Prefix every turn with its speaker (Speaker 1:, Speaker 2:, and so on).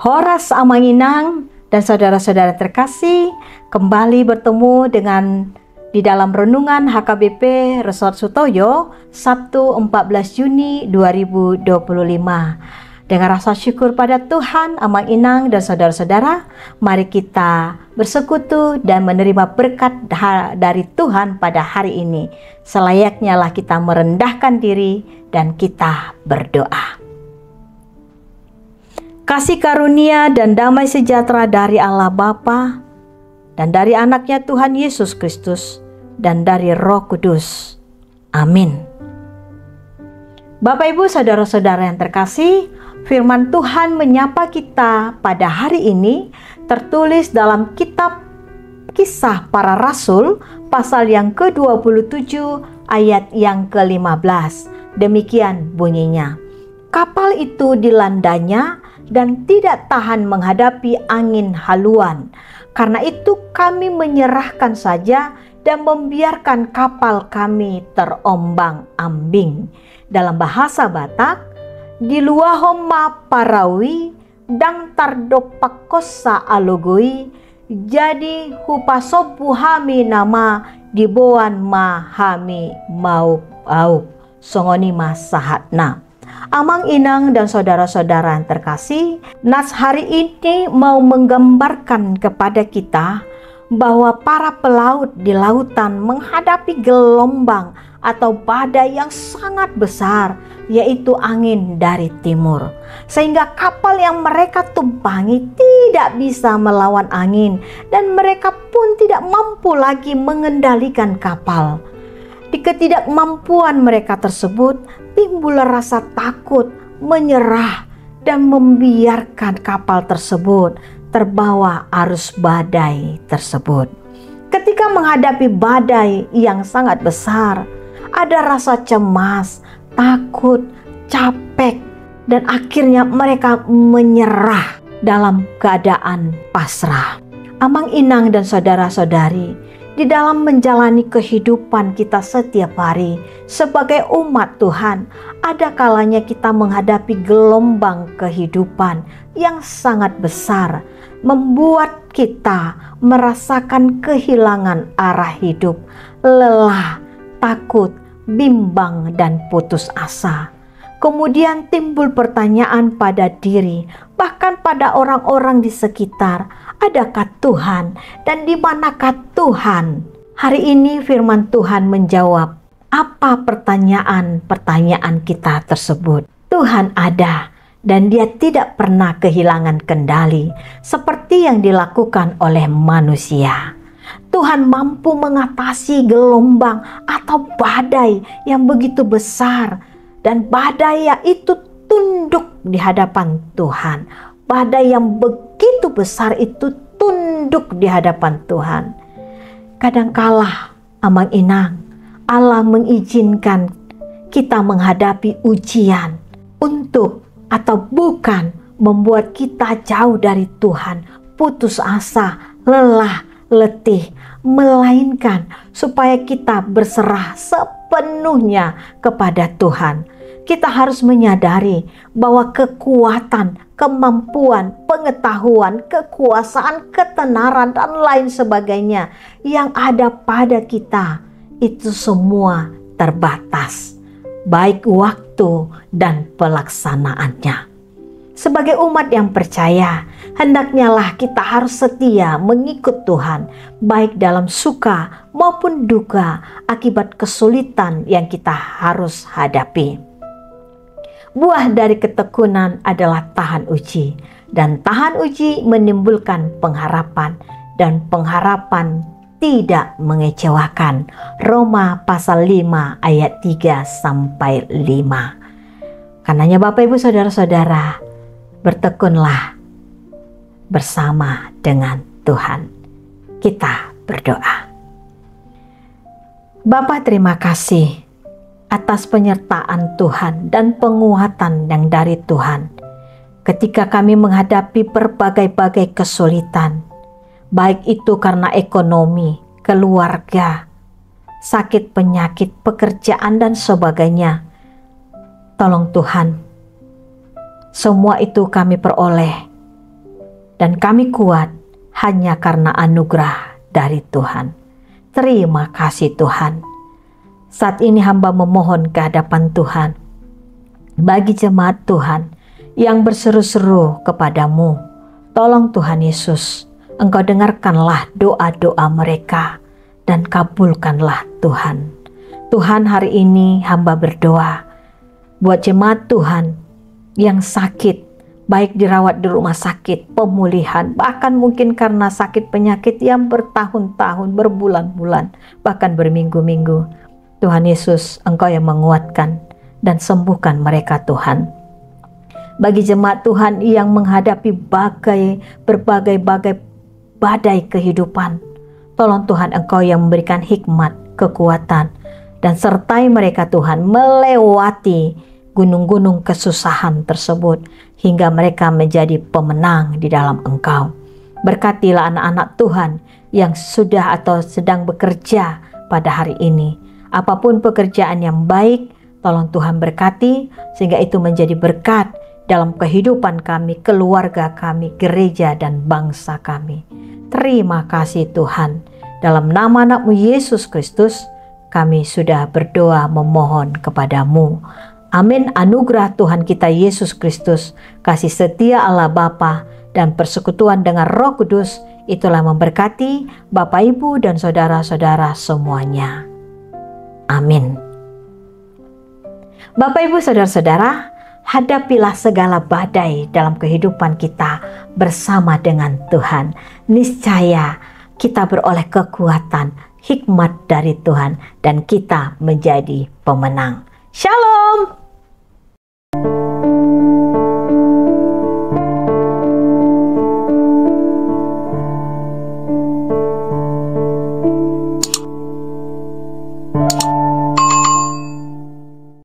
Speaker 1: Horas Amanginang dan saudara-saudara terkasih, kembali bertemu di dalam renungan HKBP Resort Sutoyo Sabtu 14 Juni 2025. Dengan rasa syukur pada Tuhan, Amanginang dan saudara-saudara, mari kita bersekutu dan menerima berkat dari Tuhan pada hari ini. Selayaknya lah kita merendahkan diri dan kita berdoa. Kasih karunia dan damai sejahtera dari Allah Bapa dan dari anaknya Tuhan Yesus Kristus dan dari Roh Kudus. Amin. Bapak Ibu saudara-saudara yang terkasih, firman Tuhan menyapa kita pada hari ini tertulis dalam kitab Kisah Para Rasul pasal yang ke-27 ayat yang ke-15. Demikian bunyinya. Kapal itu dilandanya dan tidak tahan menghadapi angin haluan. Karena itu kami menyerahkan saja dan membiarkan kapal kami terombang-ambing. Dalam bahasa Batak, diluahoma parawi dang tardopakosa alogoi jadi hupasopu hami nama diboan ma hami mau au songoni masahatna. Amanginang dan saudara-saudara yang terkasih, nas hari ini mau menggambarkan kepada kita bahwa para pelaut di lautan menghadapi gelombang atau badai yang sangat besar, yaitu angin dari timur. Sehingga kapal yang mereka tumpangi tidak bisa melawan angin dan mereka pun tidak mampu lagi mengendalikan kapal. Di ketidakmampuan mereka tersebut, timbul rasa takut, menyerah, dan membiarkan kapal tersebut terbawa arus badai tersebut. Ketika menghadapi badai yang sangat besar, ada rasa cemas, takut, capek, dan akhirnya mereka menyerah dalam keadaan pasrah. Amanginang dan saudara-saudari, di dalam menjalani kehidupan kita setiap hari sebagai umat Tuhan, ada kalanya kita menghadapi gelombang kehidupan yang sangat besar, membuat kita merasakan kehilangan arah hidup, lelah, takut, bimbang, dan putus asa. Kemudian timbul pertanyaan pada diri, bahkan pada orang-orang di sekitar, adakah Tuhan dan di manakah Tuhan? Hari ini firman Tuhan menjawab apa pertanyaan-pertanyaan kita tersebut. Tuhan ada dan Dia tidak pernah kehilangan kendali seperti yang dilakukan oleh manusia. Tuhan mampu mengatasi gelombang atau badai yang begitu besar, dan badai itu tunduk di hadapan Tuhan. Badai yang begitu besar itu tunduk di hadapan Tuhan. Kadangkala, Amanginang, Allah mengizinkan kita menghadapi ujian untuk atau bukan membuat kita jauh dari Tuhan, putus asa, lelah, letih, melainkan supaya kita berserah sepenuhnya kepada Tuhan. Kita harus menyadari bahwa kekuatan, kemampuan, pengetahuan, kekuasaan, ketenaran, dan lain sebagainya yang ada pada kita itu semua terbatas, baik waktu dan pelaksanaannya. Sebagai umat yang percaya, hendaknya lah kita harus setia mengikut Tuhan, baik dalam suka maupun duka akibat kesulitan yang kita harus hadapi. Buah dari ketekunan adalah tahan uji, dan tahan uji menimbulkan pengharapan, dan pengharapan tidak mengecewakan. Roma pasal 5 ayat 3-5. Karenanya Bapak Ibu saudara-saudara, bertekunlah bersama dengan Tuhan. Kita berdoa. Bapa, terima kasih atas penyertaan Tuhan dan penguatan yang dari Tuhan. Ketika kami menghadapi berbagai-bagai kesulitan, baik itu karena ekonomi, keluarga, sakit, penyakit, pekerjaan, dan sebagainya. Tolong Tuhan, semua itu kami peroleh dan kami kuat hanya karena anugerah dari Tuhan. Terima kasih Tuhan. Saat ini hamba memohon ke hadapan Tuhan bagi jemaat Tuhan yang berseru-seru kepadamu. Tolong Tuhan Yesus, Engkau dengarkanlah doa-doa mereka dan kabulkanlah Tuhan. Tuhan, hari ini hamba berdoa buat jemaat Tuhan yang sakit, baik dirawat di rumah sakit, pemulihan, bahkan mungkin karena sakit penyakit yang bertahun-tahun, berbulan-bulan, bahkan berminggu-minggu. Tuhan Yesus, Engkau yang menguatkan dan sembuhkan mereka Tuhan. Bagi jemaat Tuhan yang menghadapi berbagai badai kehidupan, tolong Tuhan Engkau yang memberikan hikmat, kekuatan, dan sertai mereka Tuhan melewati gunung-gunung kesusahan tersebut hingga mereka menjadi pemenang di dalam Engkau. Berkatilah anak-anak Tuhan yang sudah atau sedang bekerja pada hari ini. Apapun pekerjaan yang baik, tolong Tuhan berkati sehingga itu menjadi berkat dalam kehidupan kami, keluarga kami, gereja dan bangsa kami. Terima kasih Tuhan. Dalam nama anak-Mu Yesus Kristus, kami sudah berdoa memohon kepadamu. Amin. Anugerah Tuhan kita Yesus Kristus, kasih setia Allah Bapa, dan persekutuan dengan Roh Kudus, itulah memberkati Bapak, Ibu, dan saudara-saudara semuanya. Amin. Bapak, Ibu, saudara-saudara, hadapilah segala badai dalam kehidupan kita bersama dengan Tuhan. Niscaya kita beroleh kekuatan, hikmat dari Tuhan, dan kita menjadi pemenang. Shalom.